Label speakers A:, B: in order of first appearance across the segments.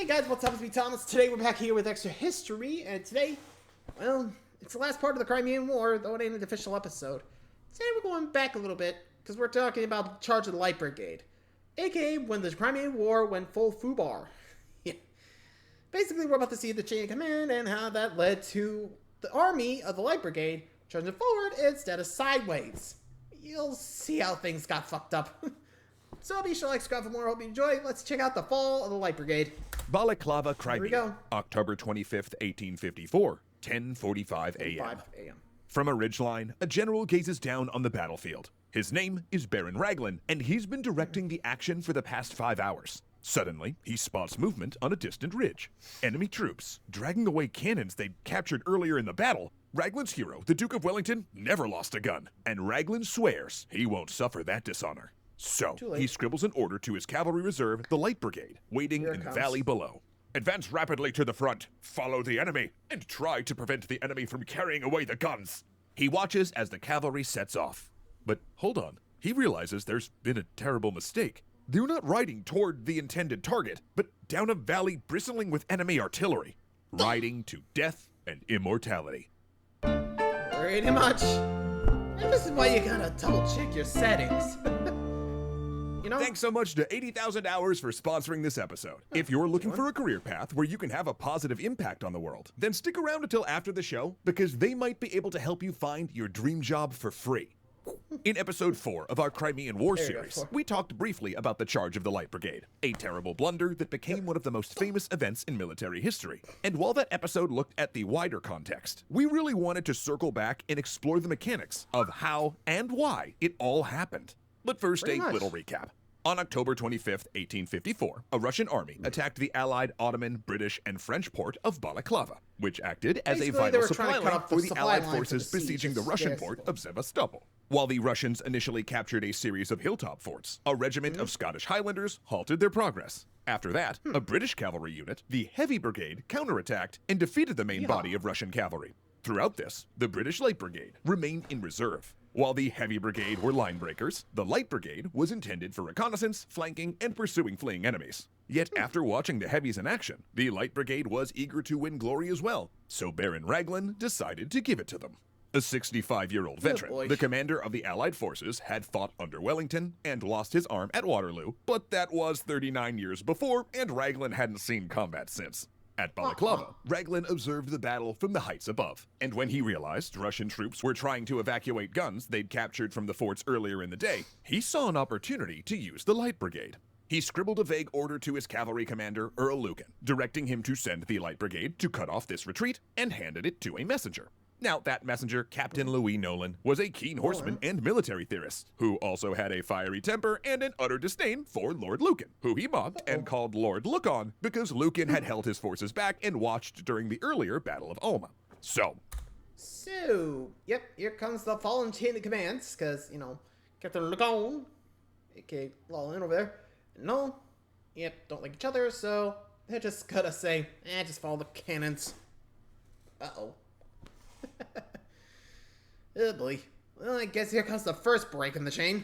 A: Hey guys, what's up? It's me, Thomas. Today we're back here with extra history, and today, well, it's the last part of the Crimean War, though it ain't an official episode. Today we're going back a little bit, because we're talking about the charge of the Light Brigade, aka when the Crimean War went full foobar. Yeah. Basically, we're about to see the chain of command and how that led to the army of the Light Brigade charging forward instead of sideways. You'll see how things got fucked up. So be sure to like, subscribe for more. Hope you enjoy. Let's check out the fall of the Light Brigade.
B: Balaclava, Crimea.
A: Here we go.
B: October 25th, 1854, 10:45 a.m. From a ridgeline, a general gazes down on the battlefield. His name is Baron Raglan, and he's been directing the action for the past 5 hours. Suddenly, he spots movement on a distant ridge. Enemy troops, dragging away cannons they'd captured earlier in the battle. Raglan's hero, the Duke of Wellington, never lost a gun, and Raglan swears he won't suffer that dishonor. So, he scribbles an order to his cavalry reserve, the Light Brigade, waiting in the valley below. Advance rapidly to the front, follow the enemy, and try to prevent the enemy from carrying away the guns. He watches as the cavalry sets off. But hold on, he realizes there's been a terrible mistake. They're not riding toward the intended target, but down a valley bristling with enemy artillery, riding to death and immortality.
A: Pretty much. And this is why you gotta double check your settings. You know?
B: Thanks so much to 80,000 Hours for sponsoring this episode. If you're looking for a career path where you can have a positive impact on the world, then stick around until after the show, because they might be able to help you find your dream job for free. In episode 4 of our Crimean War series, we talked briefly about the charge of the Light Brigade, a terrible blunder that became one of the most famous events in military history. And while that episode looked at the wider context, we really wanted to circle back and explore the mechanics of how and why it all happened. But first, a little recap. On October 25th, 1854, a Russian army attacked the Allied Ottoman, British, and French port of Balaclava, which acted as a vital supply line for the Allied forces besieging the Russian port of Sevastopol. While the Russians initially captured a series of hilltop forts, a regiment of Scottish Highlanders halted their progress. After that, a British cavalry unit, the Heavy Brigade, counterattacked and defeated the main body of Russian cavalry. Throughout this, the British Light Brigade remained in reserve. While the Heavy Brigade were line breakers, the Light Brigade was intended for reconnaissance, flanking, and pursuing fleeing enemies. Yet after watching the Heavies in action, the Light Brigade was eager to win glory as well, so Baron Raglan decided to give it to them. A 65-year-old veteran, the commander of the Allied forces had fought under Wellington and lost his arm at Waterloo, but that was 39 years before, and Raglan hadn't seen combat since. At Balaclava, Raglan observed the battle from the heights above, and when he realized Russian troops were trying to evacuate guns they'd captured from the forts earlier in the day, he saw an opportunity to use the Light Brigade. He scribbled a vague order to his cavalry commander, Earl Lucan, directing him to send the Light Brigade to cut off this retreat, and handed it to a messenger. Now, that messenger, Captain Louis Nolan, was a keen horseman and military theorist, who also had a fiery temper and an utter disdain for Lord Lucan, who he mocked and called Lord Look-On because Lucan had held his forces back and watched during the earlier Battle of Alma. So,
A: yep, here comes the fallen chain of commands, because, you know, Captain Look-On, aka Lawlin over there, and Nolan, don't like each other, so they're just gonna say, just follow the cannons. Uh-oh. Oh boy. Well, I guess here comes the first break in the chain.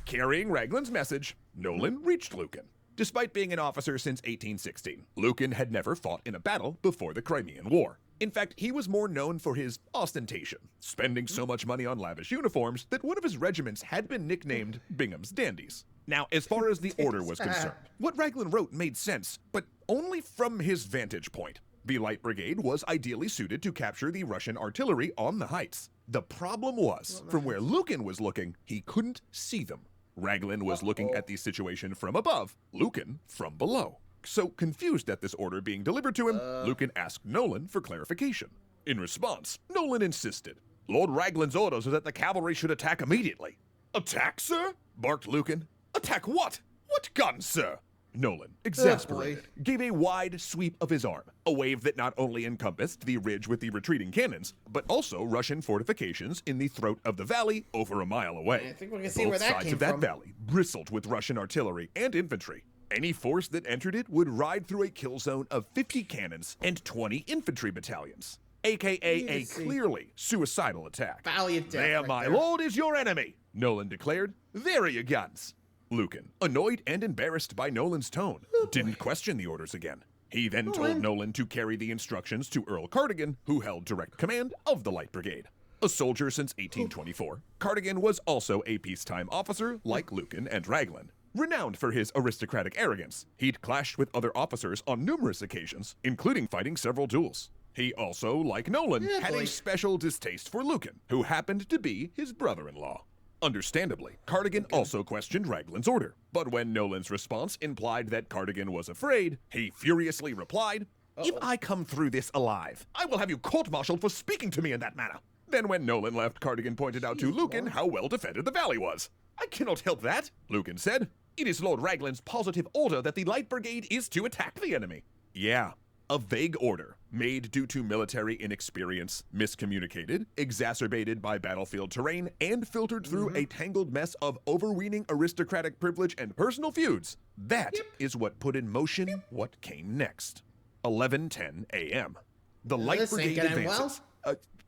B: Carrying Raglan's message, Nolan reached Lucan. Despite being an officer since 1816, Lucan had never fought in a battle before the Crimean War. In fact, he was more known for his ostentation, spending so much money on lavish uniforms that one of his regiments had been nicknamed Bingham's Dandies. Now, as far as the order was concerned, what Raglan wrote made sense, but only from his vantage point. The Light Brigade was ideally suited to capture the Russian artillery on the heights. The problem was, from where Lucan was looking, he couldn't see them. Raglan was looking at the situation from above, Lucan from below. So, confused at this order being delivered to him, Lucan asked Nolan for clarification. In response, Nolan insisted. Lord Raglan's orders are that the cavalry should attack immediately. Attack, sir? Barked Lucan. Attack what? What guns, sir? Nolan, exasperated, gave a wide sweep of his arm, a wave that not only encompassed the ridge with the retreating cannons, but also Russian fortifications in the throat of the valley over a mile away.
A: I think we can see
B: Both
A: where that
B: sides
A: came
B: of that
A: from.
B: valley bristled with Russian artillery and infantry. Any force that entered it would ride through a kill zone of 50 cannons and 20 infantry battalions, aka a clearly suicidal attack.
A: Valley of death.
B: There,
A: right
B: my
A: there.
B: lord, is your enemy, Nolan declared. There are your guns. Lucan, annoyed and embarrassed by Nolan's tone, didn't question the orders again. He then told Nolan to carry the instructions to Earl Cardigan, who held direct command of the Light Brigade. A soldier since 1824, Cardigan was also a peacetime officer like Lucan and Raglan. Renowned for his aristocratic arrogance, he'd clashed with other officers on numerous occasions, including fighting several duels. He also, like Nolan, had a special distaste for Lucan, who happened to be his brother-in-law. Understandably, Cardigan also questioned Raglan's order, but when Nolan's response implied that Cardigan was afraid, he furiously replied, "If I come through this alive, I will have you court-martialed for speaking to me in that manner." Then when Nolan left, Cardigan pointed out to Lucan how well defended the valley was. "I cannot help that," Lucan said. "It is Lord Raglan's positive order that the Light Brigade is to attack the enemy." Yeah, a vague order, made due to military inexperience, miscommunicated, exacerbated by battlefield terrain, and filtered through a tangled mess of overweening aristocratic privilege and personal feuds. That is what put in motion what came next. 11:10 a.m. The Light Brigade advances,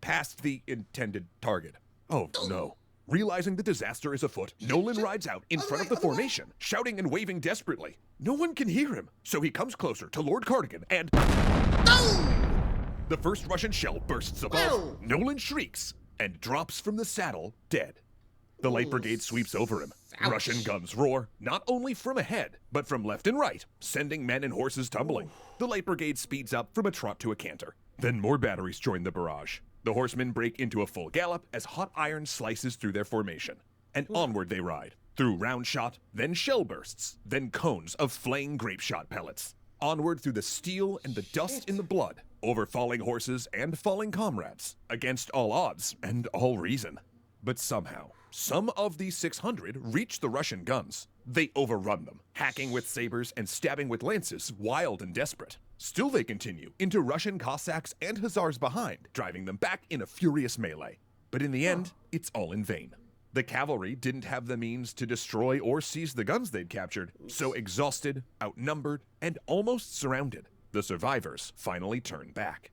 B: past the intended target. Oh no. Realizing the disaster is afoot, Nolan rides out in front of the formation, shouting and waving desperately. No one can hear him, so he comes closer to Lord Cardigan and... The first Russian shell bursts above. Nolan shrieks and drops from the saddle, dead. The Light Brigade sweeps over him. Russian guns roar, not only from ahead, but from left and right, sending men and horses tumbling. The Light Brigade speeds up from a trot to a canter. Then more batteries join the barrage. The horsemen break into a full gallop as hot iron slices through their formation. And onward they ride, through round shot, then shell bursts, then cones of flaying grape shot pellets. Onward through the steel and the dust in the blood, over falling horses and falling comrades, against all odds and all reason. But somehow, some of these 600 reach the Russian guns. They overrun them, hacking with sabers and stabbing with lances, wild and desperate. Still they continue into Russian Cossacks and Hussars behind, driving them back in a furious melee. But in the end, it's all in vain. The cavalry didn't have the means to destroy or seize the guns they'd captured, so exhausted, outnumbered, and almost surrounded, the survivors finally turned back.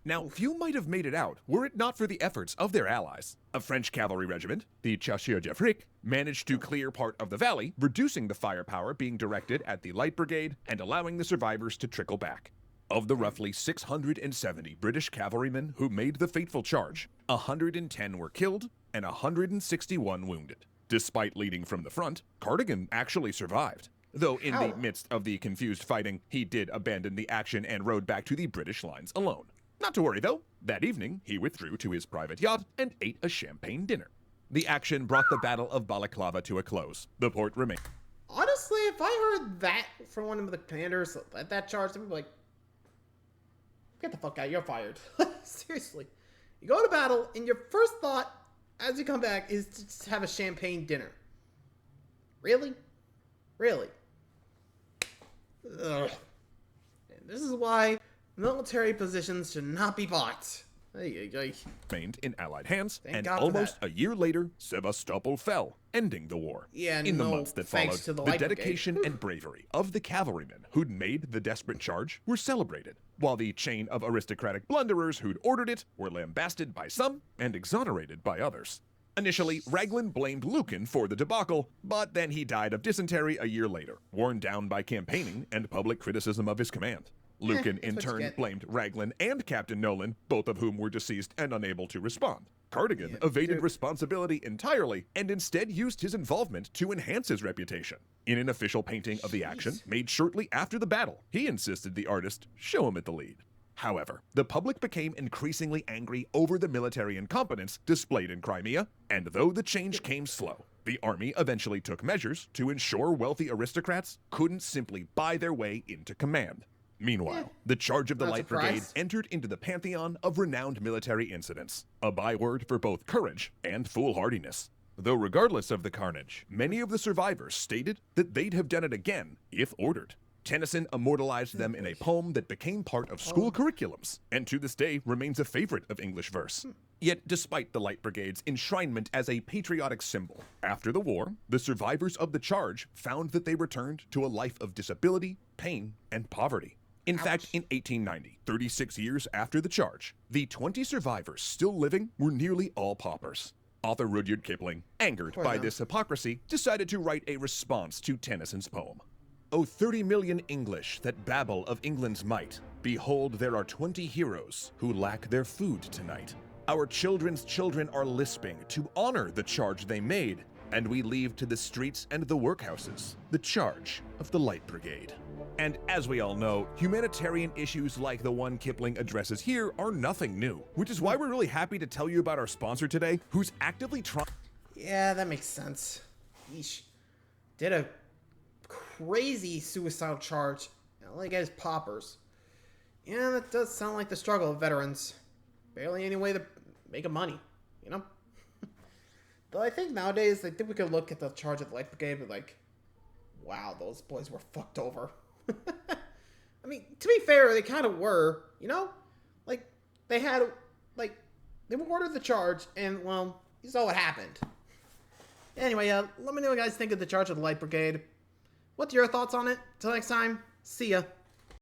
B: Now, few might have made it out were it not for the efforts of their allies. A French cavalry regiment, the Chasseurs d'Afrique, managed to clear part of the valley, reducing the firepower being directed at the Light Brigade and allowing the survivors to trickle back. Of the roughly 670 British cavalrymen who made the fateful charge, 110 were killed and 161 wounded. Despite leading from the front, Cardigan actually survived. Though in the midst of the confused fighting, he did abandon the action and rode back to the British lines alone. Not to worry though, that evening he withdrew to his private yacht and ate a champagne dinner. The action brought the Battle of Balaclava to a close. The port remained.
A: Honestly, if I heard that from one of the commanders at that charge, I'd be like, get the fuck out, you're fired. Seriously. You go to battle, and your first thought as you come back is to just have a champagne dinner. Really? Really? Ugh. And this is why military positions should not be bought.
B: Remained in Allied hands, and
A: God
B: almost a year later, Sevastopol fell, ending the war.
A: Yeah,
B: in the months that followed,
A: the
B: dedication and bravery of the cavalrymen who'd made the desperate charge were celebrated, while the chain of aristocratic blunderers who'd ordered it were lambasted by some and exonerated by others. Initially, Raglan blamed Lucan for the debacle, but then he died of dysentery a year later, worn down by campaigning and public criticism of his command. Lucan, in turn, blamed Raglan and Captain Nolan, both of whom were deceased and unable to respond. Cardigan evaded responsibility entirely and instead used his involvement to enhance his reputation. In an official painting of the action made shortly after the battle, he insisted the artist show him at the lead. However, the public became increasingly angry over the military incompetence displayed in Crimea, and though the change came slow, the army eventually took measures to ensure wealthy aristocrats couldn't simply buy their way into command. Meanwhile, the charge of the Light Brigade entered into the pantheon of renowned military incidents, a byword for both courage and foolhardiness. Though regardless of the carnage, many of the survivors stated that they'd have done it again if ordered. Tennyson immortalized them in a poem that became part of school curriculums, and to this day remains a favorite of English verse. Yet, despite the Light Brigade's enshrinement as a patriotic symbol, after the war, the survivors of the charge found that they returned to a life of disability, pain, and poverty. In fact, in 1890, 36 years after the charge, the 20 survivors still living were nearly all paupers. Author Rudyard Kipling, angered by this hypocrisy, decided to write a response to Tennyson's poem. O 30 million English that babble of England's might, behold, there are 20 heroes who lack their food tonight. Our children's children are lisping to honor the charge they made, and we leave to the streets and the workhouses the charge of the Light Brigade. And as we all know, humanitarian issues like the one Kipling addresses here are nothing new, which is why we're really happy to tell you about our sponsor today, who's actively trying...
A: Yeah, that makes sense. Yeesh. Did a crazy suicidal charge. All I get is poppers. Yeah, that does sound like the struggle of veterans. Barely any way to make money, you know? Though I think nowadays, I think we could look at the charge of the Light Brigade and be like, wow, those boys were fucked over. I mean, to be fair, they kind of were, you know? Like, they had, like, they were ordered the charge, and, well, you saw what happened. Anyway, let me know what you guys think of the charge of the Light Brigade. What's your thoughts on it? Till next time, see ya.